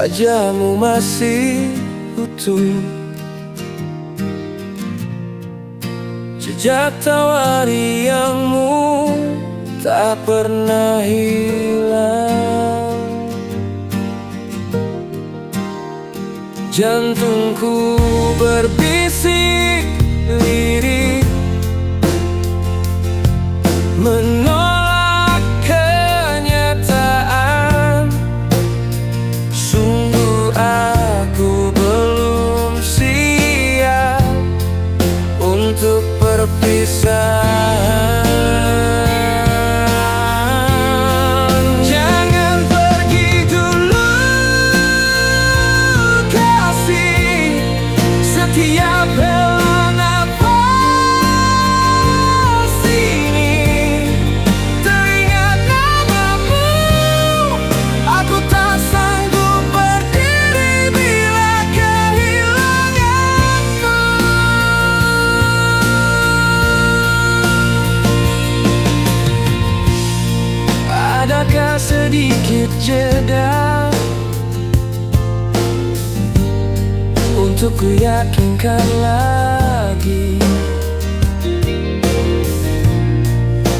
wajahmu masih utuh, jejak tawa riangmu tak pernah hilang. Jantungku berbisik lirik, menolak kenyataan. Sungguh aku belum siap untuk perpisahan. Jangan pergi dulu kasih, setiap hela nafas ini teringat namamu. Aku tak sanggup berdiri bila kehilanganmu. Adakah sedikit jeda untuk ku yakinkan lagi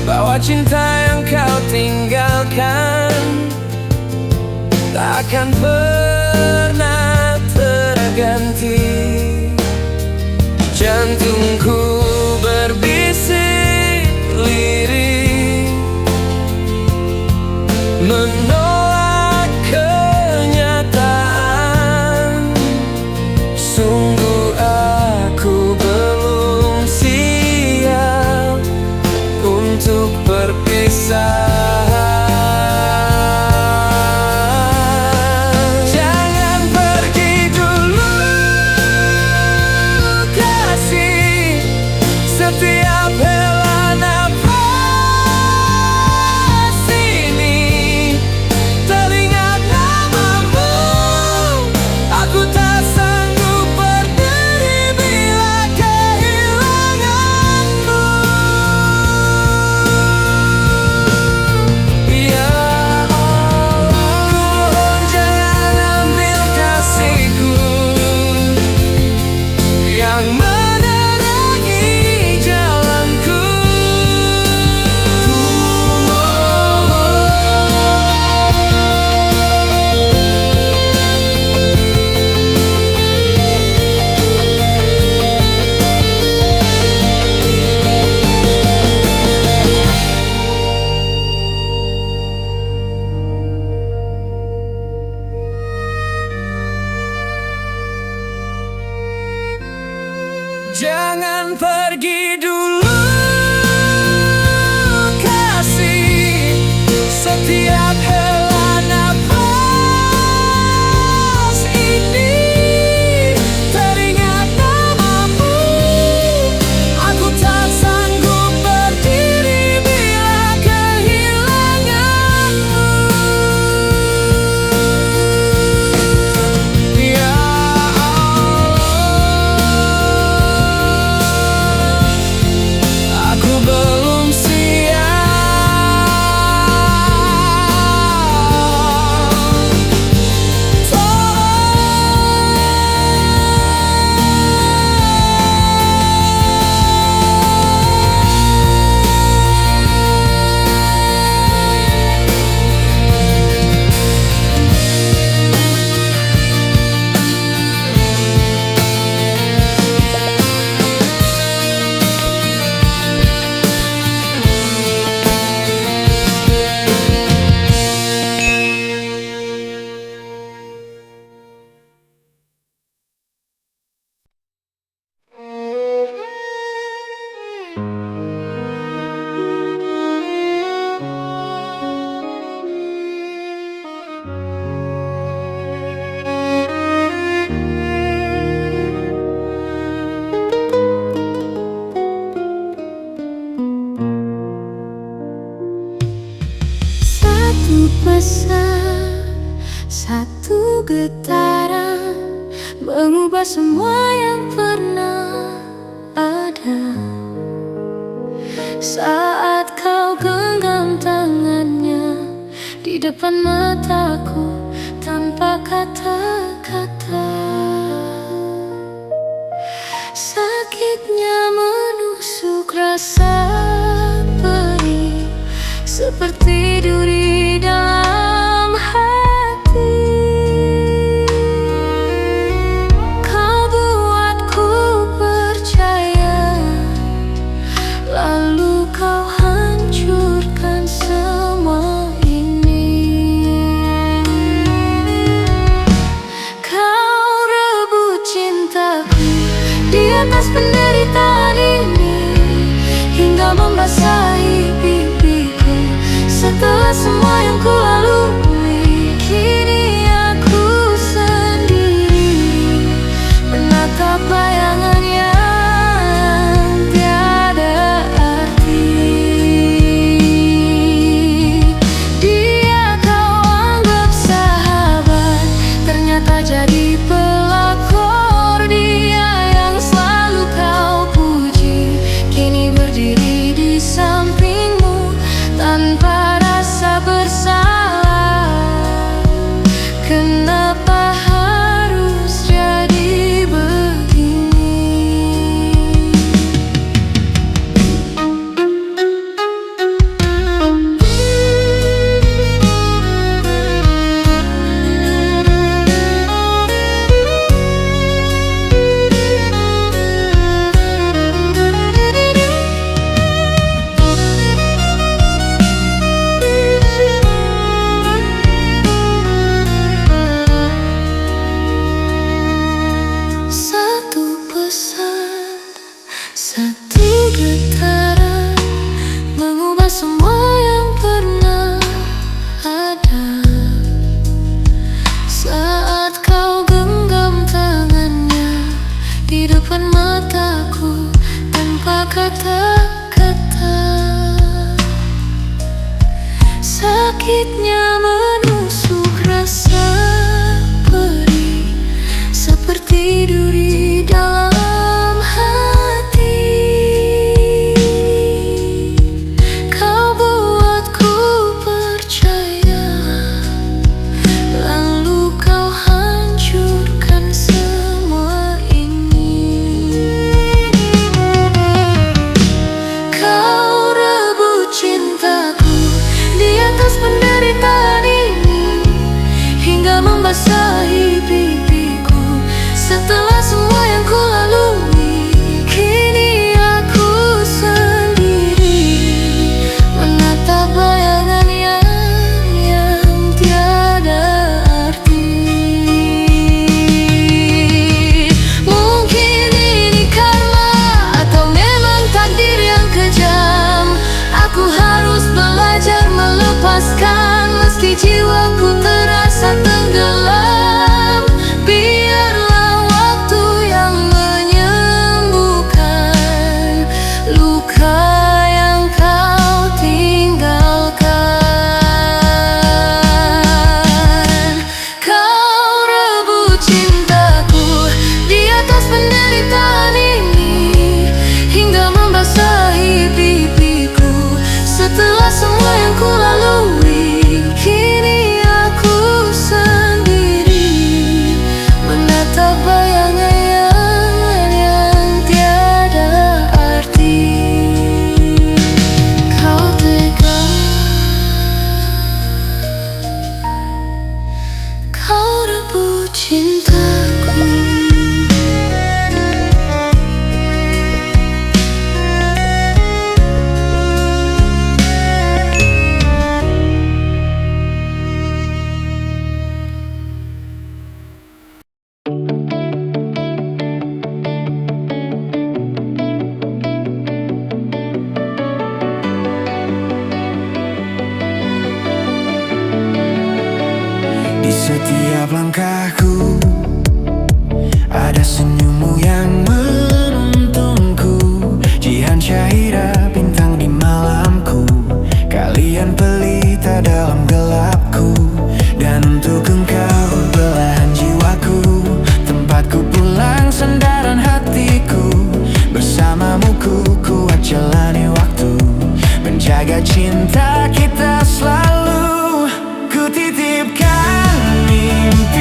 bahwa cinta yang kau tinggalkan takkan pernah terganti. Jantungku berbisik lirik, menolak kenyataan. Sungguh aku belum siap untuk perpisahan. Jangan pergi dulu kasih, setiap hela nafas ini teringat namamu. Aku tak sanggup berdiri bila kehilanganmu. Ya Allah, jangan ambil kasihku yang menerangi jalanku. Jangan pergi dulu kasih, setiap hela nafas ini teringat namamu. Aku tak sanggup berdiri bila kehilanganmu. Ya aku belum satu getaran mengubah semua yang pernah ada. Saat kau genggam tangannya di depan mataku tanpa tanpa kata-kata. Sakitnya menusuk rasa perih, seperti duri dalam hati. Kau buatku percaya, lalu kau hancurkan semua ini. Kau rebut cintaku di atas penderitaan ini, hingga membasahi pipiku. Setelah semua yang ku lalui, kini aku sendiri menatap bayangan yang tiada arti. Dia kau anggap sahabat, ternyata jadi pelakor. Dia yang selalu kau puji, kini berdiri di sampingmu tanpa rasa bersalah. Kenapa harus jadi begini? Satu pesan, satu getaran, mengubah semua yang pernah ada. Saat kau genggam tangannya di depan mataku tanpa kata-kata. Sakitnya menusuk rasa perih, seperti duri dalam hati. Kau buatku percaya, lalu kau hancurkan semua ini. Kau rebut cintaku di atas penderitaan ini, hingga membasahi pipiku. Setelah semua yang ku lalui, kini aku sendiri menatap bayangan yang tiada arti. Mungkin ini karma atau memang takdir yang kejam. Aku harus belajar melepaskan, meski jiwaku terasa tenggelam. Biarlah waktu yang menyembuhkan luka yang kau tinggalkan. Kau rebut cintaku di atas penderitaan ini, hingga membasahi pipiku. Setelah semua yang ku lalui, kini aku sendiri menatap bayangan yang tiada arti. Kau tega, kau rebut cintaku. Di setiap langkahku ada senyummu yang menuntunku. Jihan Syahira, bintang di malamku. Kalian pelita dalam gelapku. Dan untuk engkau belahan jiwaku, tempatku pulang sandaran hatiku. Bersamamu ku kuat jalani waktu, menjaga cinta kita selalu. Ku titipkan mimpi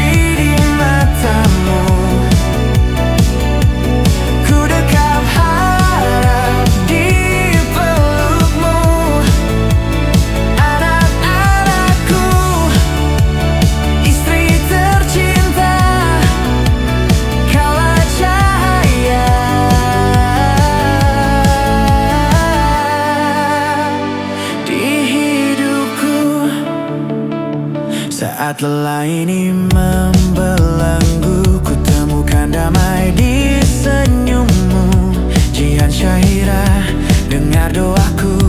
Saat lelah ini membelenggu, ku temukan damai di senyummu. Jihan Syahira, dengar doaku,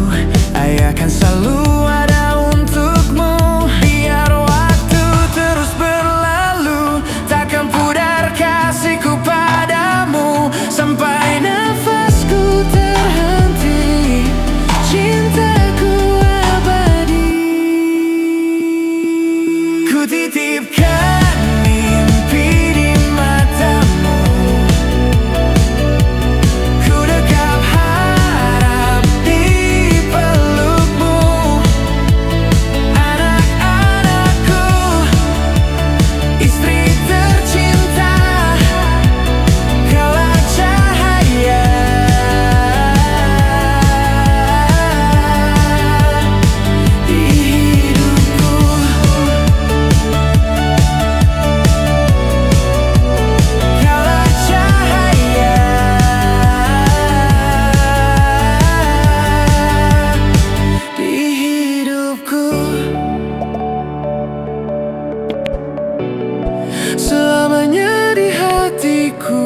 Ayah akan selalu ada untukmu. Biar waktu terus berlalu, takkan pudar kasihku padamu. Sampai nafasku terhenti, cintaku abadi. Ku titipkan mimpi di matamu, ku dekap harap di pelukmu. Anak-anakku, istri tercinta, kaulah cahaya di hidupku. Kaulah cahaya di hidupku. Selamanya di hatiku.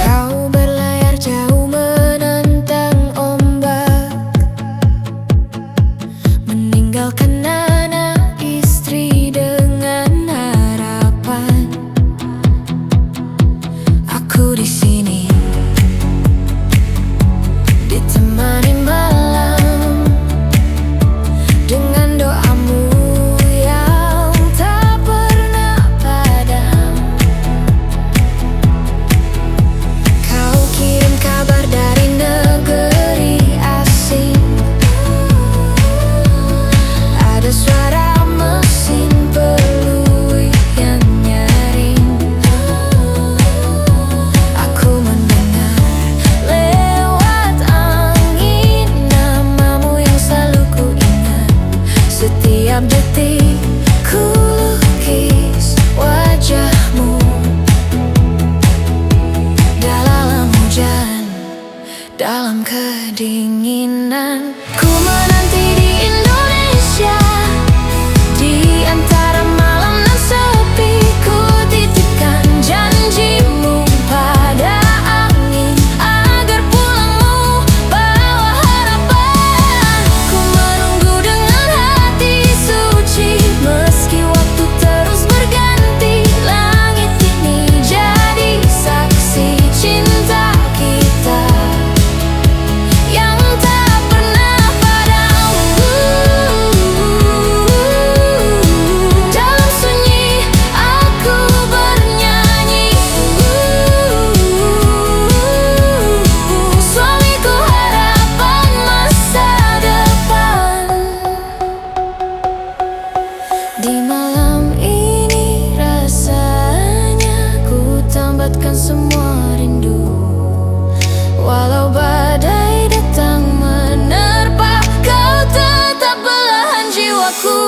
Kau berlayar jauh menantang ombak, meninggalkan anak istri dengan harapan. Aku di sini, ditemani malam dengan doamu yang tak pernah padam. Kau kirim kabar dari negeri asing, ada suara mesin peluit yang nyaring. Aku mendengar lewat angin namamu yang selalu ku ingat. Setiap detik ku lukis wajahmu dalam hujan, dalam kedinginan. Ku menanti di Indonesia, di antara malam dan sepi. Ku titipkan janjimu pada angin, agar pulangmu bawa harapan. Ku menunggu dengan hati suci, meski waktu terus berganti. Langit ini jadi saksi cinta kita yang tak pernah padam. Dalam sunyi aku bernyanyi, suamiku harapan masa depan. Di malam ini rasanya ku tambatkan semua rindu. Walau badai datang menerpa, kau tetap belahan jiwaku.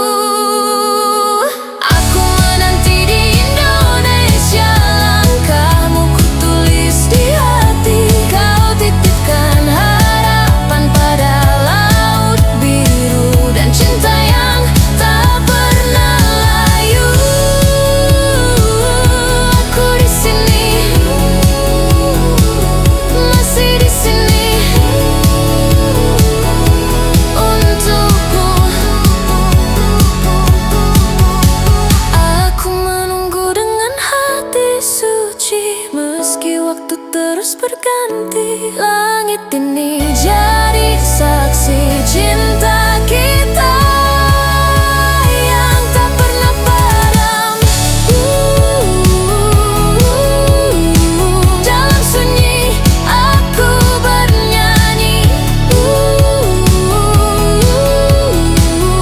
Aku menanti di Indonesia, langkahmu ku tulis di hati. Kau titipkan harapan pada laut biru dan cinta yang tak pernah layu. Aku di sini, masih di sini untukmu. Aku menunggu dengan hati suci, meski waktu terus berganti. Langit ini jadi saksi cinta kita yang tak pernah padam. Dalam sunyi aku bernyanyi,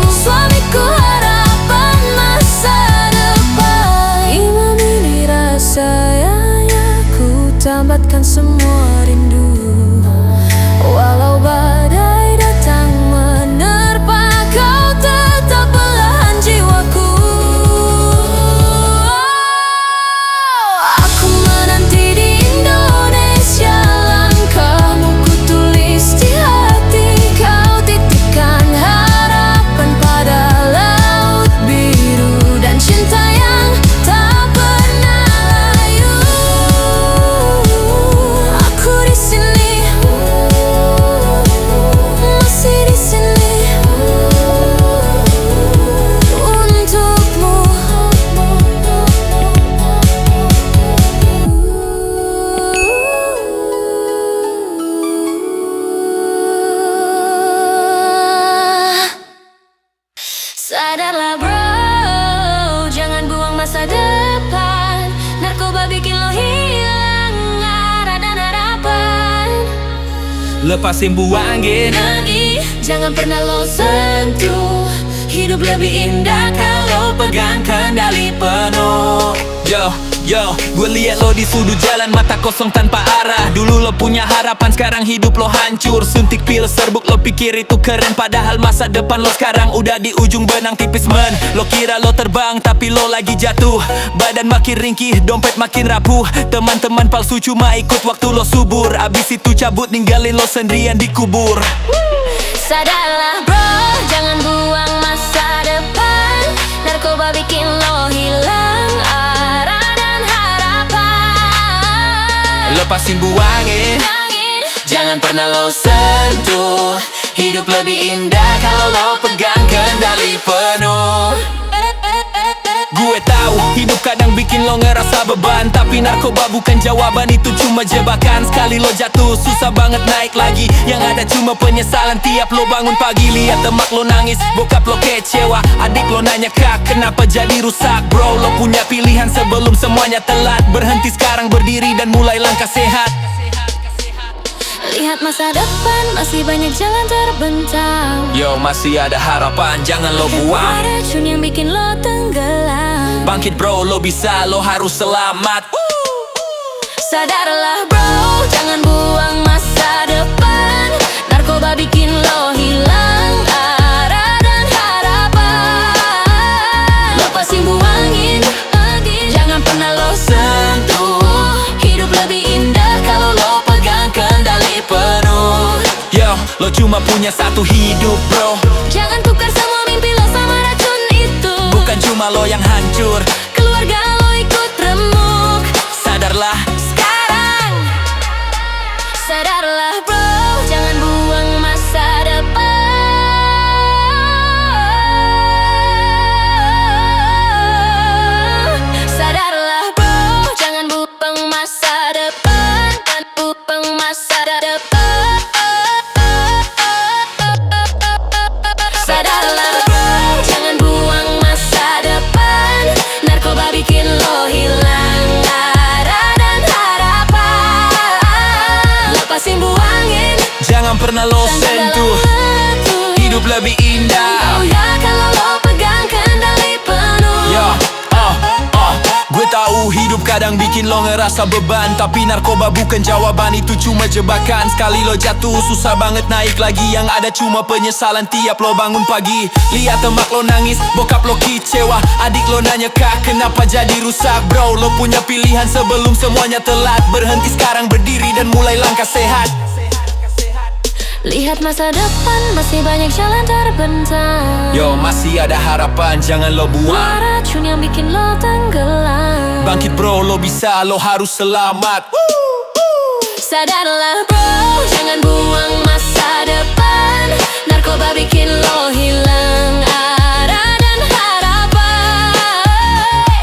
suamiku harapan masa depan. Imam ini rasanya ku tambah dapatkan semua rindu. Walau badai datang menerpa, kau tetap belahan jiwaku. Aku menanti di Indonesia, langkahmu ku tulis di hati. Kau titipkan harapan pada laut biru dan cinta yang tak pernah layu. Aku di sini, masih di sini untukmu. Sadarlah bro, jangan buang masa depan. Narkoba bikin lo hilang arah dan harapan. Lepasin buangin Lagi, jangan pernah lo sentuh. Hidup lebih indah kalau pegang kendali penuh. Yo, gue liat lo di sudut jalan, mata kosong tanpa arah. Dulu lo punya harapan, sekarang hidup lo hancur. Suntik pil serbuk, lo pikir itu keren, padahal masa depan lo sekarang udah di ujung benang tipis men. Lo kira lo terbang, tapi lo lagi jatuh. Badan makin ringkih, dompet makin rapuh. Teman-teman palsu cuma ikut waktu lo subur. Abis itu cabut, ninggalin lo sendirian di kubur. Sadarlah bro, jangan buang masa depan. Narkoba bikin lo hilang arah dan harapan. Lepasin buangin, jangan pernah lo sentuh. Hidup lebih indah kalau lo pegang kendali penuh. Gue tahu hidup kadang bikin lo ngerasa beban, tapi narkoba bukan jawaban, itu cuma jebakan. Sekali lo jatuh, susah banget naik lagi. Yang ada cuma penyesalan tiap lo bangun pagi. Lihat emak lo nangis, bokap lo kecewa, adik lo nanya kak kenapa jadi rusak. Bro, lo punya pilihan sebelum semuanya telat. Berhenti sekarang, berdiri dan mulai langkah sehat. Lihat masa depan, masih banyak jalan terbentang. Yo, masih ada harapan, jangan lo buang. Racun yang bikin lo tenggelam. Bangkit bro, lo bisa, lo harus selamat. Sadarlah bro, jangan buang masa depan. Narkoba bikin lo hilang arah dan harapan. Lepasin buangin lagi, jangan pernah lo sentuh. Hidup lebih indah kalau lo pegang kendali penuh. Yo, lo cuma punya satu hidup bro. Jangan tukar semua mimpi lo sama racun itu. Bukan cuma lo yang hancur, Keluarga lo ikut remuk. sadarlah. Sekarang sadarlah bro, jangan buang masa depan. Sadarlah bro, jangan buang masa depan. Buang masa depan. Sadarlah bro, jangan buang masa depan. Narkoba bikin lo hilang arah dan harapan. Lepasin buangin, Jangan pernah lo sentuh. Hidup lebih indah. Oh ya, kalau lo pegang kendali penuh. Yo, gue tahu hidup kadang bikin lo ngerasa beban, tapi narkoba bukan jawaban, itu cuma jebakan. Sekali lo jatuh, susah banget naik lagi. Yang ada cuma penyesalan tiap lo bangun pagi. Lihat emak lo nangis, bokap lo kecewa, adik lo nanya kak kenapa jadi rusak. Bro, lo punya pilihan sebelum semuanya telat. Berhenti sekarang, berdiri dan mulai langkah sehat. Lihat masa depan, masih banyak jalan terbentang. Yo, masih ada harapan, jangan lo buang. Racun yang bikin lo tenggelam. Bangkit bro, lo bisa, lo harus selamat. Sadarlah bro, jangan buang masa depan. Narkoba bikin lo hilang arah dan harapan.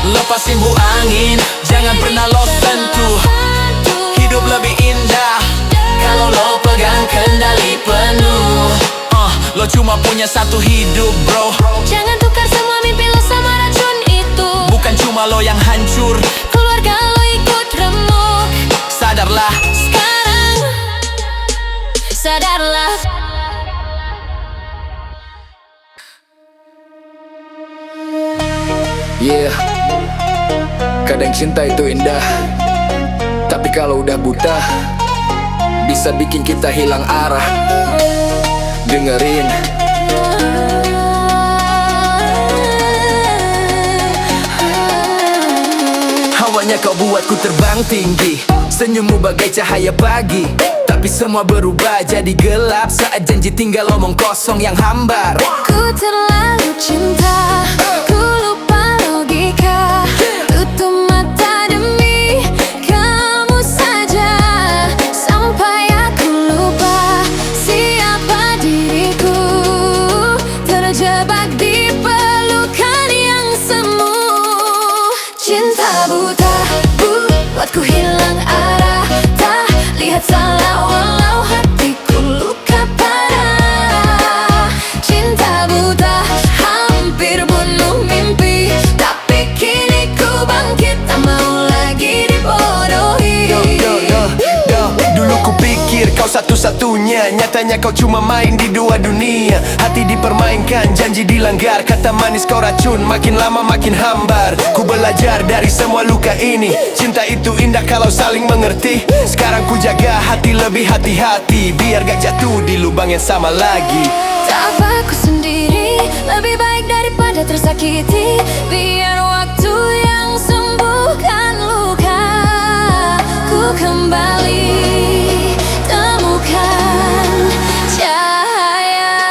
Lepasin buangin, jangan pernah lo sentuh. Hidup lebih indah kalau lo pegang kendali penuh. Lo cuma punya satu hidup bro. Jangan tukar semua mimpi lo sama racun itu. Bukan cuma lo yang hancur, Keluarga lo ikut remuk. sadarlah. Sekarang sadarlah. Yeah, kadang cinta itu indah, tapi kalau udah buta bisa bikin kita hilang arah. Dengerin. Hawanya kau buatku terbang tinggi, senyummu bagai cahaya pagi. Tapi semua berubah jadi gelap saat janji tinggal omong kosong yang hambar. Ku terlalu cinta, ku lupa logika. Tutup mata demi kamu saja, sampai aku lupa siapa diriku. Terjebak di pelukan yang semu. Cinta buta buatku hilang arah. Tak lihat salah walau hatiku luka parah. Cinta buta hampir bunuh mimpi, tapi kini ku bangkit, tak mau lagi dibodohi. Dulu ku pikir kau satu-satunya, nyatanya kau cuma main di dua dunia. Hati dipermainkan, janji dilanggar, kata manis kau racun, makin lama makin hambar. Ku belajar dari semua luka ini, cinta itu indah kalau saling mengerti. Sekarang ku jaga hati lebih hati-hati, biar gak jatuh di lubang yang sama lagi. Tak apa, aku sendiri lebih baik daripada tersakiti. Biar waktu yang sembuhkan luka. Ku kembali temukan cahaya.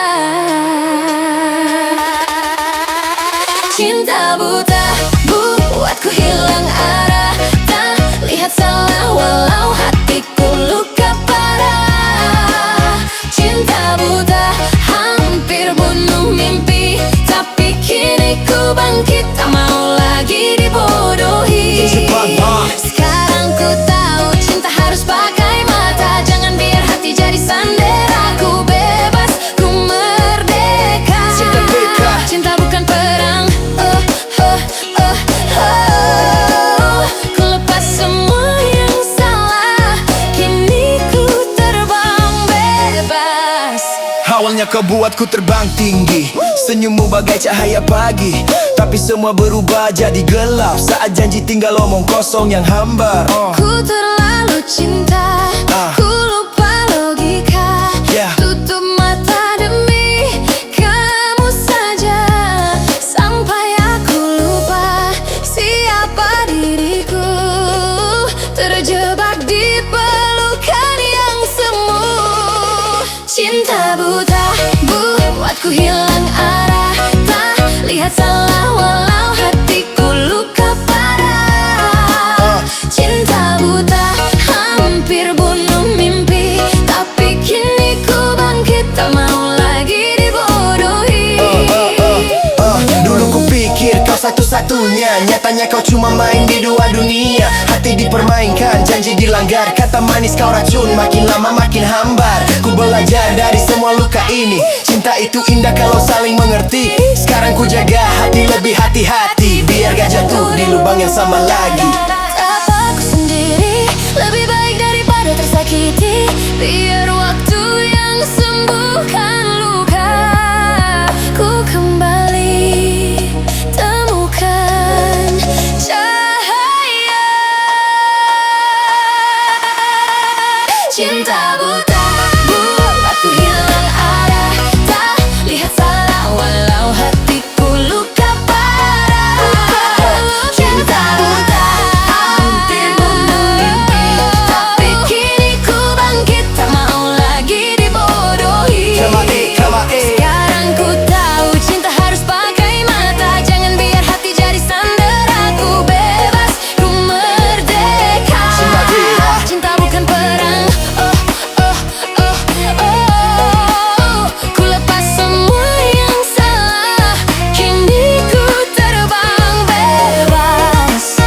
Cinta buta buatku hilang arah. Tak lihat salah walau hatiku luka parah. Cinta buta hampir bunuh mimpi, tapi kini ku bangkit, tak mau lagi dibodohi. Sekarang ku tahu cinta harus pakai mata. Jangan biar hati jadi sandera. Ku bebas, ku merdeka. Cinta bukan perang. Ku lepas semua yang salah, kini ku terbang bebas. Awalnya kau buatku terbang tinggi, senyummu bagai cahaya pagi. Tapi semua berubah jadi gelap saat janji tinggal omong kosong yang hambar. Ku terlalu cinta, ku lupa logika. Tutup mata demi kamu saja, sampai aku lupa siapa diriku. Terjebak di pelukan yang semu. Cinta buta buatku hilang arah. Tak lihat salah walau hatiku luka parah. Cinta buta hampir bunuh mimpi, tapi kini ku bangkit, tak mau lagi dibodohi. Dulu ku pikir kau satu-satunya, nyatanya kau cuma main di dua dunia. Hati dipermainkan, janji dilanggar, kata manis kau racun, makin lama makin hambar. Ku belajar dari semua luka ini, cinta itu indah kalau saling mengerti. Sekarang ku jaga hati lebih hati-hati, biar gak jatuh di lubang yang sama lagi. Apa aku sendiri lebih baik daripada tersakiti. Biar waktu yang sembuhkan luka. Ku kembali temukan cahaya. Cinta buta buatku hilang arah. Tak lihat salah walau hatiku luka parah. Cinta buta hampir bunuh mimpi, tapi kini ku bangkit, tak mau lagi dibodohi. Sekarang ku tahu cinta harus pakai mata. Jangan biar hati jadi sandera. Ku bebas, ku merdeka. Cinta bukan perang. Ku lepas semua yang salah, kini ku terbang bebas.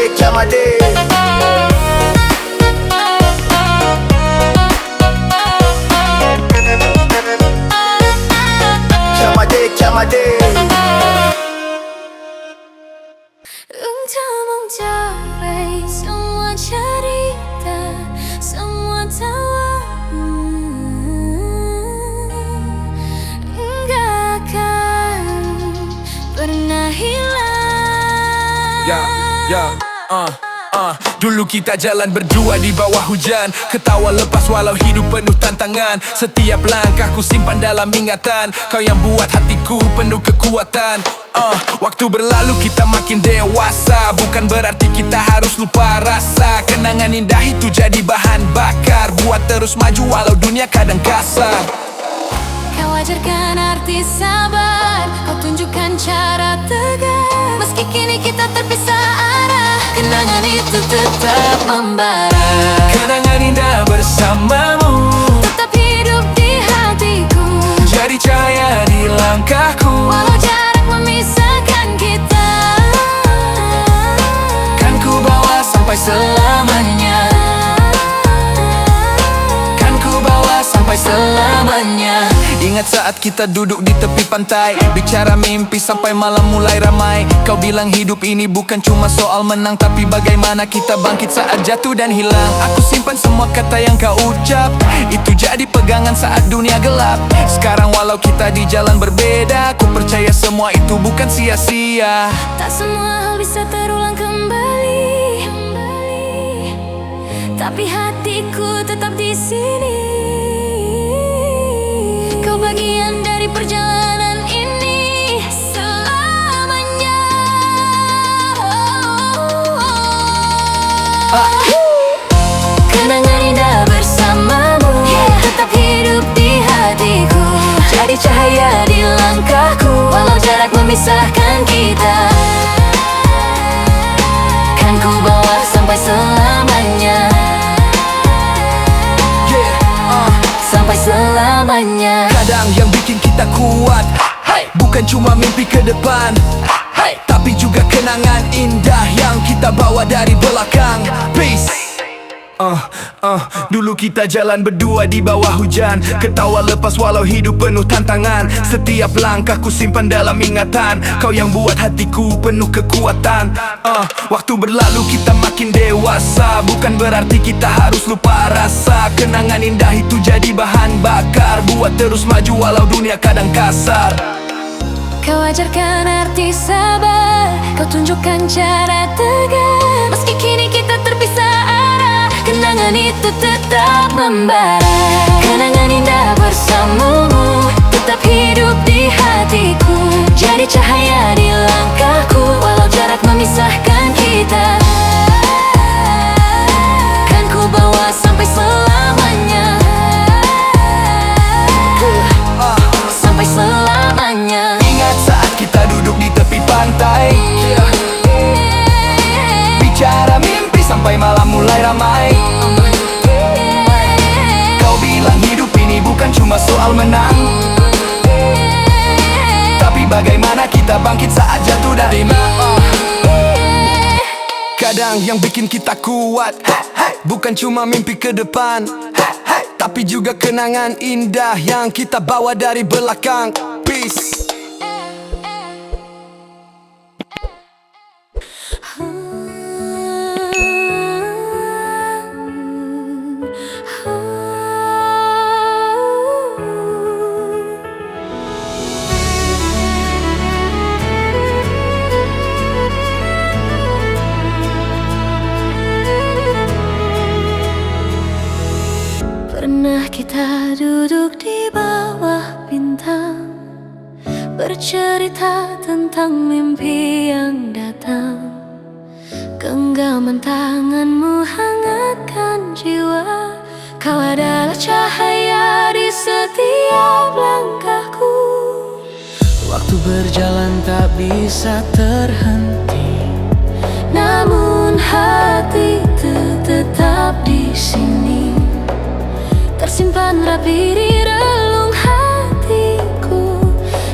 Chamade. Untuk mencapai semua cerita, semua tawa, enggak akan Dulu kita jalan berdua di bawah hujan, ketawa lepas walau hidup penuh tantangan. Setiap langkahku simpan dalam ingatan, kau yang buat hatiku penuh kekuatan. Waktu berlalu kita makin dewasa, bukan berarti kita harus lupa rasa. Kenangan indah itu jadi bahan bakar, buat terus maju walau dunia kadang kasar. Kau ajarkan arti sabar, kau tunjukkan cara tegar. Meski kini kita terpisah arah, kenangan itu tetap membara. Kenangan indah bersamamu Tetap hidup di hatiku, jadi cahaya di langkahku. walau jarak memisahkan kita. Kan ku bawa sampai selamanya, kan ku bawa sampai selamanya. Ingat saat kita duduk di tepi pantai, bicara mimpi sampai malam mulai ramai. Kau bilang hidup ini bukan cuma soal menang, tapi bagaimana kita bangkit saat jatuh dan hilang. Aku simpan semua kata yang kau ucap, itu jadi pegangan saat dunia gelap. Sekarang walau kita di jalan berbeda, ku percaya semua itu bukan sia-sia. Tak semua hal bisa terulang kembali, tapi hatiku tetap di sini. Kau bagian dari perjalanan ini selamanya. Kenangan indah bersamamu tetap hidup di hatiku, jadi cahaya di langkahku, walau jarak memisahkan kita. Kan ku bawa sampai selamanya, sampai selamanya. Kadang yang bikin kita kuat, bukan cuma mimpi ke depan, tapi juga kenangan indah yang kita bawa dari belakang. Peace. Dulu kita jalan berdua di bawah hujan, ketawa lepas walau hidup penuh tantangan. Setiap langkahku simpan dalam ingatan, kau yang buat hatiku penuh kekuatan. Waktu berlalu kita makin dewasa, bukan berarti kita harus lupa rasa. Kenangan indah itu jadi bahan bakar, buat terus maju walau dunia kadang kasar. Kau ajarkan arti sabar, kau tunjukkan cara tegar. Meski kini kita terpisah arah, kenangan itu tetap membara. Kenangan indah bersamamu tetap hidup di hatiku, jadi cahaya di langkahku, walau jarak memisahkan kita. Kan ku bawa sampai selamanya, sampai selamanya. Ingat saat kita duduk di tepi pantai, bicara mimpi sampai malam mulai ramai. Kau bilang hidup ini bukan cuma soal menang, tapi bagaimana kita bangkit saat jatuh dari Kadang yang bikin kita kuat, bukan cuma mimpi ke depan, tapi juga kenangan indah yang kita bawa dari belakang. Peace. Pernah kita duduk di bawah bintang, bercerita tentang mimpi yang datang. Genggaman tanganmu hangatkan jiwa, kau adalah cahaya di setiap langkahku. Waktu berjalan tak bisa terhenti, Namun hati tetap di sini, tersimpan rapi di relung hatiku.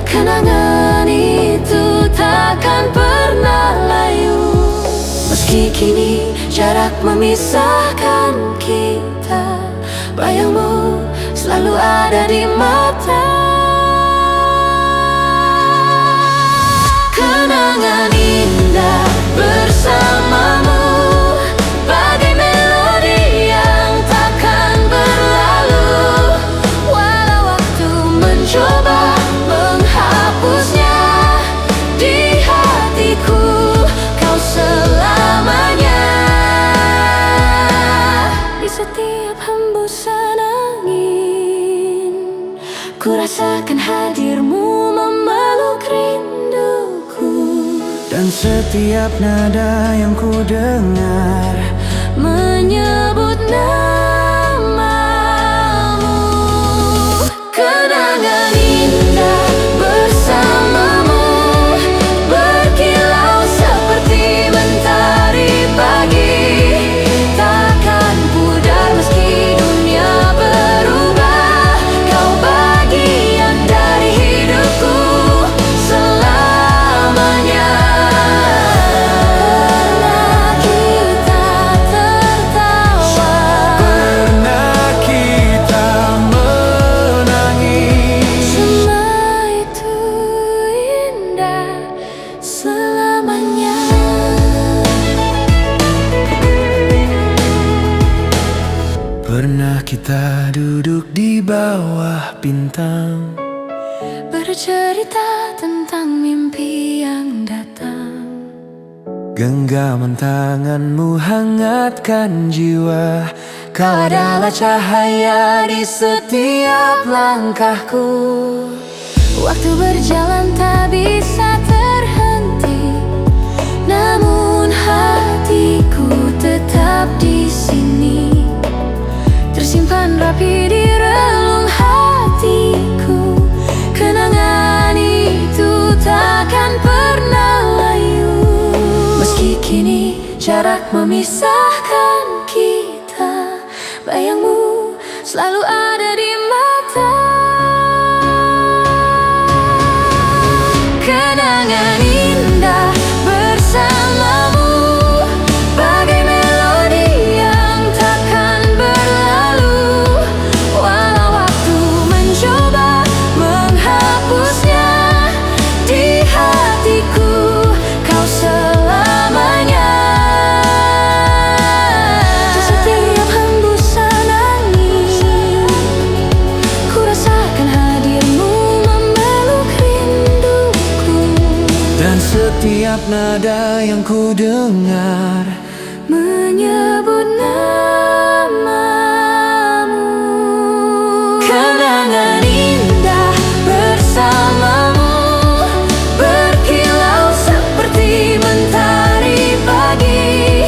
Kenangan itu takkan pernah layu, meski kini jarak memisahkan kita. Bayangmu selalu ada di mata. Kenangan indah bersamamu, bagai melodi yang takkan berlalu. Walau waktu mencoba menghapusnya, di hatiku kau selalu setiap nada yang ku dengar menyebut namamu. Kenangan indah bersamamu berkilau seperti mentari pagi, takkan pudar meski dunia berubah. Kau bagian dari hidupku selamanya. Pernah kita tertawa, pernah kita menangis. semua itu indah selamanya. Pernah kita duduk di bawah bintang, Bercerita tentang mimpi yang datang. genggaman tanganmu hangatkan jiwa. Kau adalah cahaya di setiap langkahku. Waktu berjalan tak bisa terhenti, namun hatiku tetap di sini, tersimpan rapi di relung hatiku. Kenangan itu takkan pernah layu, meski kini jarak memisahkan kita. Bayangmu selalu ada di mata. Kenangan indah bersamamu bagai melodi yang takkan berlalu. Walau waktu mencoba menghapusnya, di hatiku kau selamanya. Di setiap hembusan angin, ku rasakan hadirmu memeluk rinduku. Dan setiap nada yang ku dengar Menyebut namamu. Kenangan indah bersamamu berkilau seperti mentari pagi,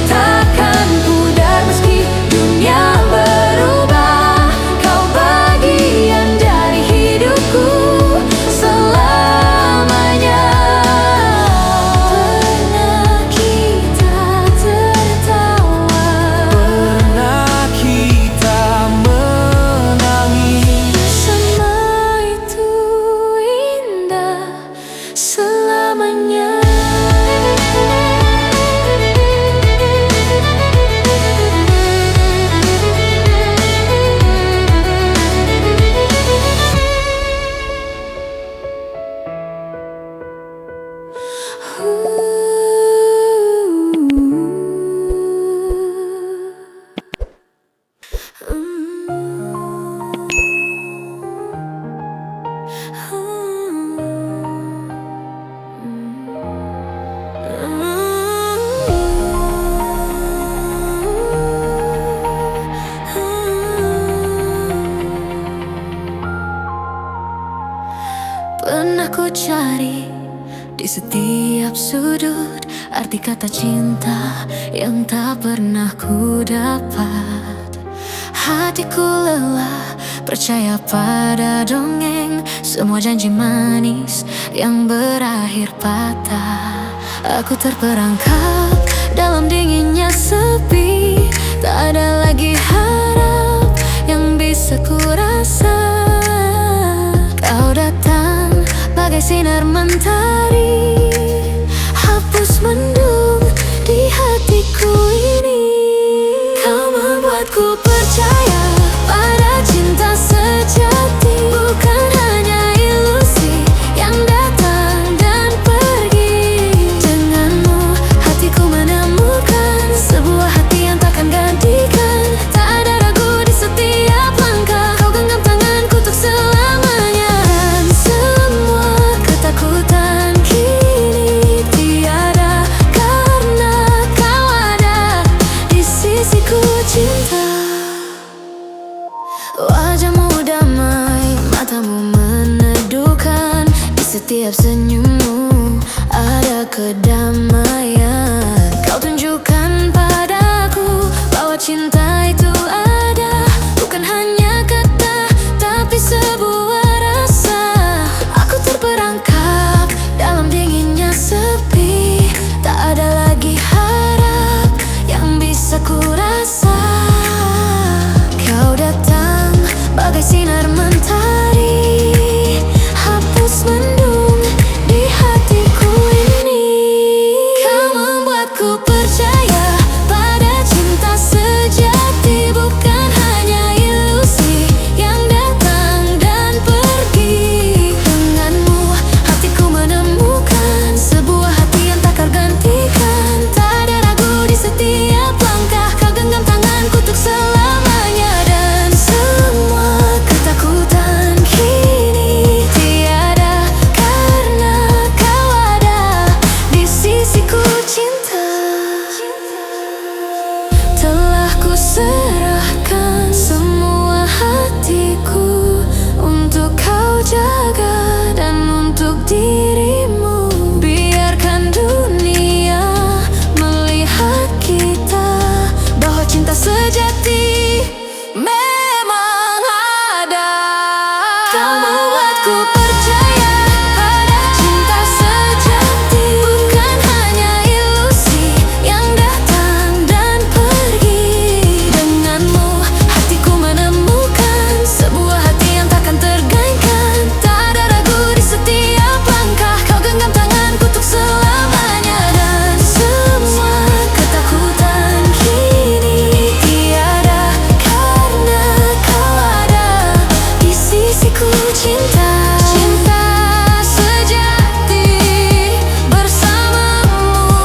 takkan pudar meski dunia berubah. Kau bagian dari hidupku selamanya. Pernah kita tertawa, pernah kita menangis. semua itu indah selamanya. Pernah ku cari di setiap sudut arti kata cinta yang tak pernah ku dapat. Hatiku lelah percaya pada dongeng, semua janji manis yang berakhir patah. Aku terperangkap dalam dinginnya sepi, tak ada lagi harap yang bisa ku rasa. Kau datang bagai sinar mentari, hapus mendung di hatiku ini. Kau membuatku percaya pada cinta sejati, bukan hanya ilusi yang datang dan pergi. Denganmu hatiku menemukan sebuah hati yang takkan gantikan. Tak ada ragu di setiap langkah, kau genggam tanganku untuk selamanya. Dan semua ketakutan kini tiada, karena kau ada di sisiku cinta. Wajahmu damai, matamu meneduhkan, di setiap senyummu ada kedamaian. Kau tunjukkan padaku bahwa cinta itu ada, bukan hanya kata, tapi sebuah rasa. Aku terperangkap dalam dinginnya sepi, tak ada lagi harap yang bisa ku rasa. Kau datang bagai sinar mentari, hapus mendung di hatiku ini. Kau membuatku percaya pada cinta sejati, bukan hanya ilusi yang datang dan pergi. Denganmu hatiku menemukan sebuah hati yang tak tergantikan. Tak ada ragu di setiap langkah, kau genggam tanganku untuk selamanya. Dan semua ketakutan kini tiada, karena kau ada di sisiku. Cinta telah ku serahkan semua hatiku untuk kau jaga dan untuk dirimu. Biarkan dunia melihat kita, bahwa cinta sejati memang ada. Kau membuatku percaya pada cinta sejati, bukan hanya ilusi yang datang dan pergi. Denganmu hatiku menemukan sebuah hati yang takkan tergantikan. Tak ada ragu di setiap langkah, kau genggam tanganku untuk selamanya. Dan semua ketakutan kini tiada, karena kau ada di sisiku. Cinta sejati bersamamu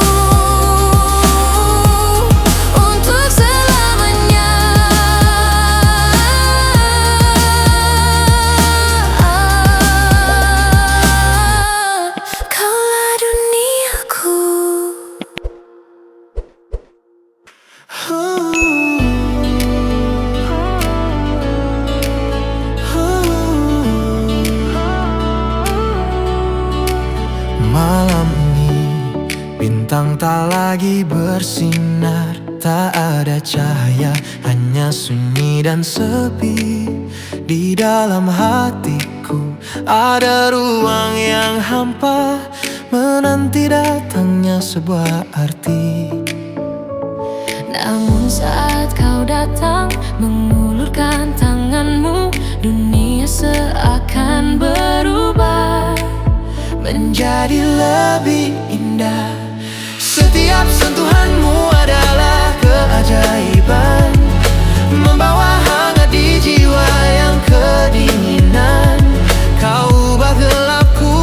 untuk selamanya. Kaulah duniaku. Malam ini bintang tak lagi bersinar, tak ada cahaya, hanya sunyi dan sepi. Di dalam hatiku ada ruang yang hampa, menanti datangnya sebuah arti. Namun saat kau datang mengulurkan tanganmu, dunia seakan berubah menjadi lebih indah. Setiap sentuhanmu adalah keajaiban, membawa hangat di jiwa yang kedinginan. Kau ubah gelapku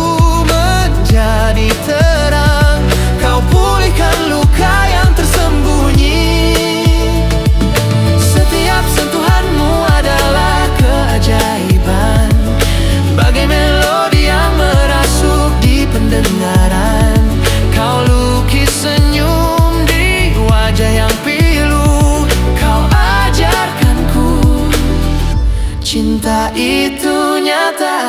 menjadi terang, kau pulihkan luka yang tersembunyi. Setiap sentuhanmu adalah keajaiban, bagai melodi yang merasuk di pendengaran. Kau lukis senyum di wajah yang pilu, kau ajarkanku cinta itu nyata.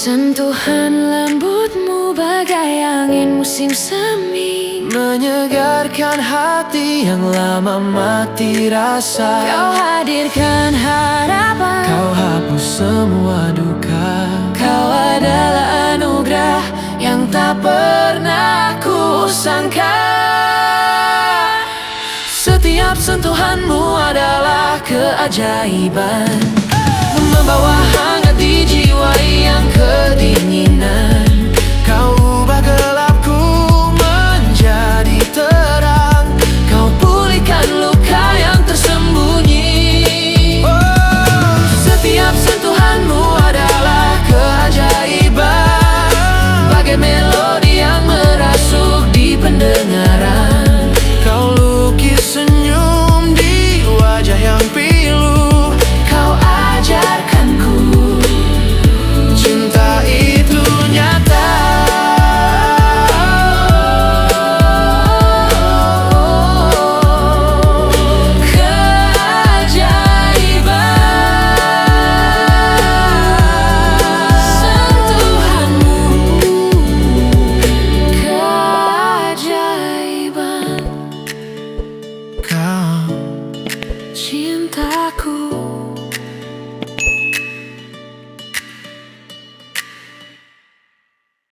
Sentuhan lembutmu bagai angin musim semi, menyegarkan hati yang lama mati rasa. kau hadirkan harapan, Kau hapus semua duka. kau adalah anugerah yang tak pernah ku sangka. Setiap sentuhanmu adalah keajaiban,